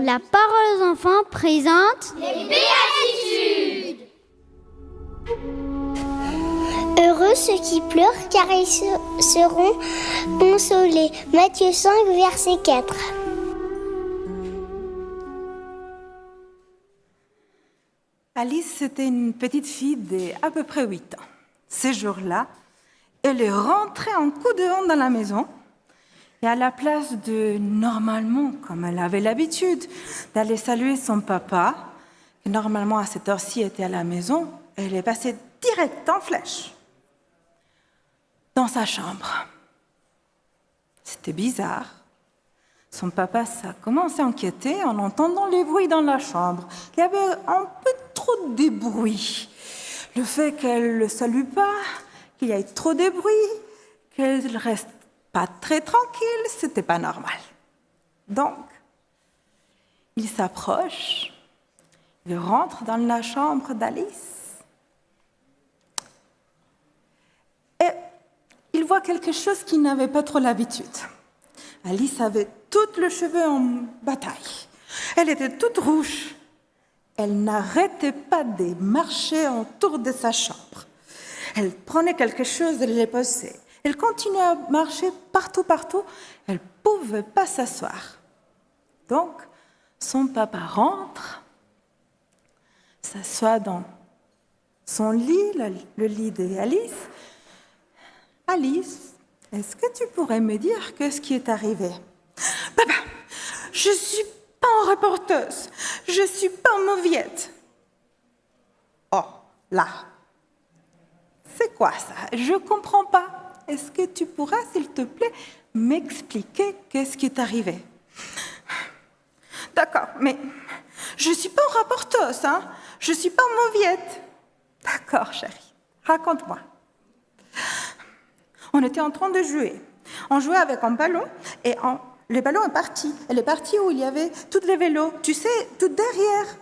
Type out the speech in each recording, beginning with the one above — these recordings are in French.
La parole aux enfants présente les béatitudes. Heureux ceux qui pleurent, car ils seront consolés. Matthieu 5, verset 4. Alice, c'était une petite fille d'à peu près 8 ans. Ces jours-là, elle est rentrée en coup de vent dans la maison. Et à la place de, normalement, comme elle avait l'habitude, d'aller saluer son papa, qui normalement à cette heure-ci était à la maison, elle est passée direct en flèche dans sa chambre. C'était bizarre. Son papa s'est commencé à inquiéter en entendant les bruits dans la chambre. Il y avait un peu trop de bruit. Le fait qu'elle ne le salue pas, qu'il y ait trop de bruit, qu'elle reste pas très tranquille, c'était pas normal. Donc, il s'approche, il rentre dans la chambre d'Alice et il voit quelque chose qu'il n'avait pas trop l'habitude. Alice avait tout le cheveu en bataille. Elle était toute rouge. Elle n'arrêtait pas de marcher autour de sa chambre. Elle prenait quelque chose, elle le posait. Elle continuait à marcher partout. Elle ne pouvait pas s'asseoir. Donc, son papa rentre, s'assoit dans son lit, le lit d'Alice. Alice, est-ce que tu pourrais me dire ce qui est arrivé? Papa, je ne suis pas une reporteuse, je ne suis pas mauviette. Oh, là, c'est quoi ça? Je ne comprends pas. Est-ce que tu pourras, s'il te plaît, m'expliquer qu'est-ce qui est arrivé? D'accord, mais je ne suis pas une reporteuse, hein? Je ne suis pas mauviette. D'accord, chérie, raconte-moi. On était en train de jouer. On jouait avec un ballon et le ballon est parti. Elle est partie où il y avait tous les vélos. Tu sais, tout derrière.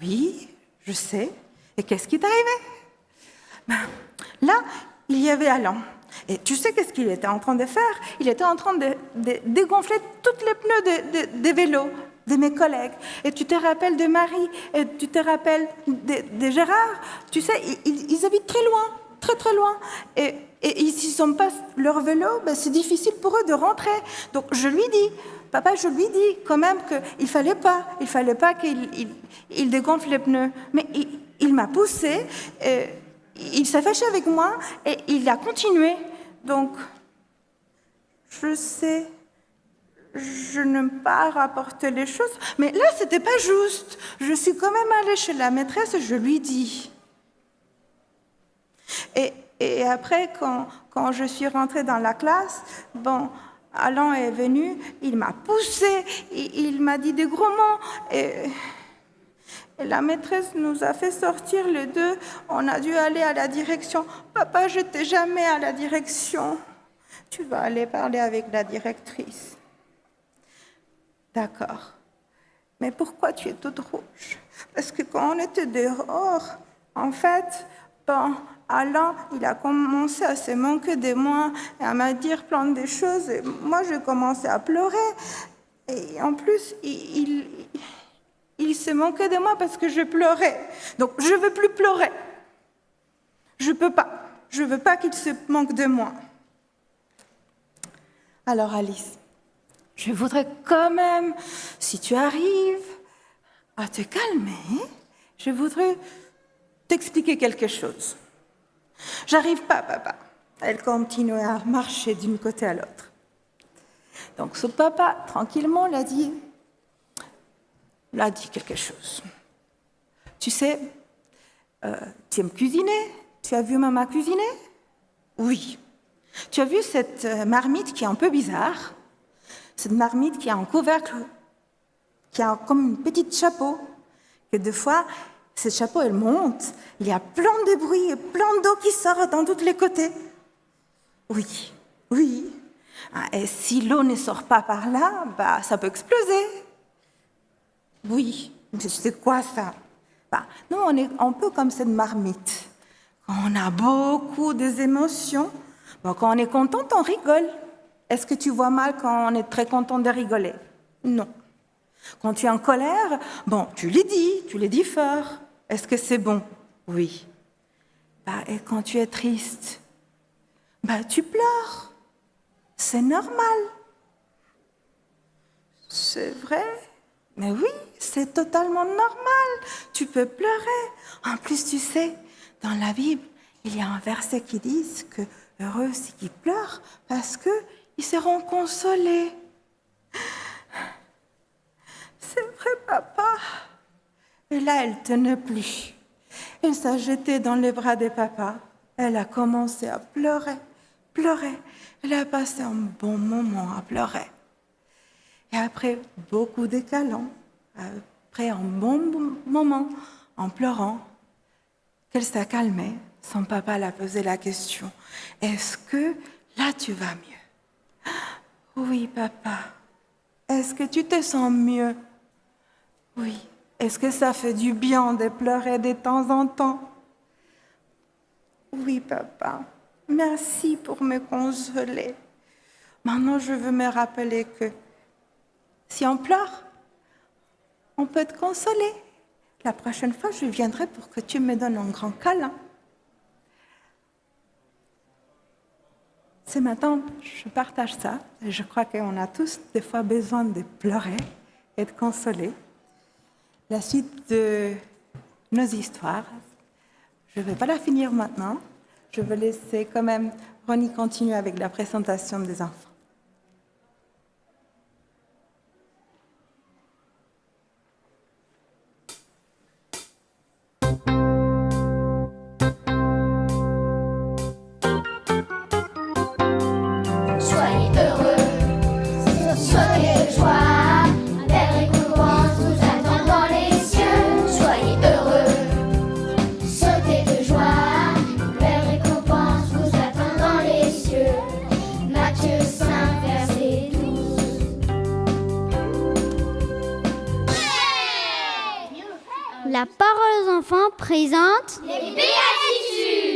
Oui, je sais. Et qu'est-ce qui est arrivé? Là, il y avait Alain. Et tu sais qu'est-ce qu'il était en train de faire? Il était en train de dégonfler tous les pneus des vélos de mes collègues. Et tu te rappelles de Marie, et tu te rappelles de Gérard. Tu sais, ils habitent très loin, très loin. Et s'ils n'ont pas leur vélo, c'est difficile pour eux de rentrer. Donc je lui dis, papa, je lui dis quand même qu'il fallait pas qu'il dégonfle les pneus. Mais il m'a poussé, il s'est fâché avec moi et il a continué. Donc, je sais, je n'aime pas rapporter les choses, mais là, c'était pas juste. Je suis quand même allée chez la maîtresse et je lui dis. Et après, quand je suis rentrée dans la classe, Alain est venu, il m'a poussée, il m'a dit des gros mots, et la maîtresse nous a fait sortir les deux. On a dû aller à la direction. Papa, je n'étais jamais à la direction. Tu vas aller parler avec la directrice. D'accord. Mais pourquoi tu es toute rouge? Parce que quand on était dehors, en fait, Alain, il a commencé à se moquer de moi et à me dire plein de choses. Et moi, j'ai commencé à pleurer. Et en plus, il se moquait de moi parce que je pleurais. Donc, je ne veux plus pleurer. Je ne peux pas. Je ne veux pas qu'il se moque de moi. Alors, Alice, je voudrais quand même, si tu arrives à te calmer, je voudrais t'expliquer quelque chose. J'arrive pas, papa. Elle continuait à marcher d'un côté à l'autre. Donc, ce papa, tranquillement, l'a dit quelque chose. Tu sais, tu aimes cuisiner? Tu as vu maman cuisiner? Oui. Tu as vu cette marmite qui est un peu bizarre? Cette marmite qui a un couvercle, qui a comme une petite chapeau, que des fois, ce chapeau, elle monte, il y a plein de bruit et plein d'eau qui sort dans tous les côtés. Oui. Et si l'eau ne sort pas par là, ça peut exploser. Oui, mais c'est quoi ça? Nous, on est un peu comme cette marmite. On a beaucoup d'émotions. Quand on est contente, on rigole. Est-ce que tu vois mal quand on est très content de rigoler? Non. Quand tu es en colère, bon, tu les dis fort. Est-ce que c'est bon? Oui. Et quand tu es triste, tu pleures. C'est normal. C'est vrai? Mais oui, c'est totalement normal. Tu peux pleurer. En plus, tu sais, dans la Bible, il y a un verset qui dit que heureux ceux qui pleurent parce qu'ils seront consolés. C'est vrai, papa. Et là, elle ne tenait plus. Elle s'est jetée dans les bras de papa. Elle a commencé à pleurer, pleurer. Elle a passé un bon moment à pleurer. Et après beaucoup de câlins, après un bon moment en pleurant, qu'elle s'est calmée, son papa l'a posé la question, « Est-ce que là tu vas mieux ?»« Oui, papa. Est-ce que tu te sens mieux ?»« Oui. Est-ce que ça fait du bien de pleurer de temps en temps ?»« Oui, papa. Merci pour me consoler. Maintenant, je veux me rappeler que si on pleure, on peut te consoler. La prochaine fois, je viendrai pour que tu me donnes un grand câlin. » Ce matin, je partage ça. Et je crois qu'on a tous des fois besoin de pleurer et de consoler. La suite de nos histoires, je ne vais pas la finir maintenant. Je vais laisser quand même Ronnie continuer avec la présentation des enfants. Soyez heureux, soyez de joie, un belle récompense vous attend dans les cieux. Soyez heureux, sautez de joie, une belle récompense vous attend dans les cieux. Matthieu 5, verset 12. La parole aux enfants présente Les béatitudes.